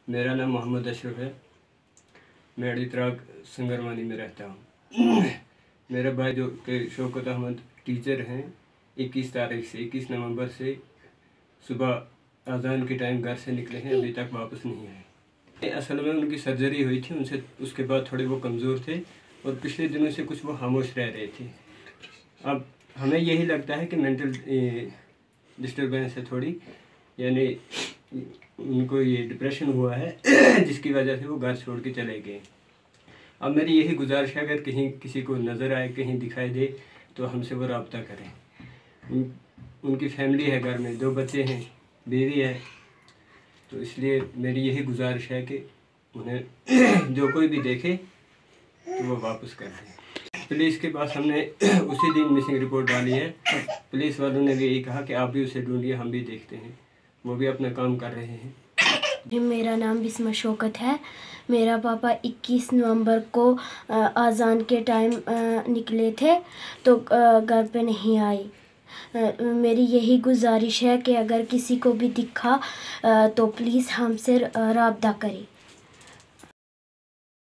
मेरा नाम मोहम्मद अशरफ है। मैं अड़ीत्राग संगरवानी में रहता हूँ। मेरा भाई जो कि शौकत अहमद टीचर हैं, 21 नवंबर से सुबह अजान के टाइम घर से निकले हैं, अभी तक वापस नहीं आए। असल में उनकी सर्जरी हुई थी, उनसे उसके बाद थोड़े वो कमज़ोर थे और पिछले दिनों से कुछ वो खामोश रह रहे थे। अब हमें यही लगता है कि मेंटल डिस्टर्बेंस है थोड़ी, यानी उनको ये डिप्रेशन हुआ है जिसकी वजह से वो घर छोड़ के चले गए। अब मेरी यही गुजारिश है, अगर कहीं किसी को नज़र आए, कहीं दिखाई दे तो हमसे वो रब्ता करें। उनकी फैमिली है, घर में 2 बच्चे हैं, बीवी है, तो इसलिए मेरी यही गुजारिश है कि उन्हें जो कोई भी देखे तो वो वापस कर दें। पुलिस के पास हमने उसी दिन मिसिंग रिपोर्ट डाली है। पुलिस वालों ने भी यही कहा कि आप भी उसे ढूंढिए, हम भी देखते हैं। वो भी अपना काम कर रहे हैं। मेरा नाम बिस्मा शौकत है। मेरा पापा 21 नवंबर को अज़ान के टाइम निकले थे तो घर पे नहीं आई। मेरी यही गुजारिश है कि अगर किसी को भी दिखा तो प्लीज़ हमसे राब्ता करें।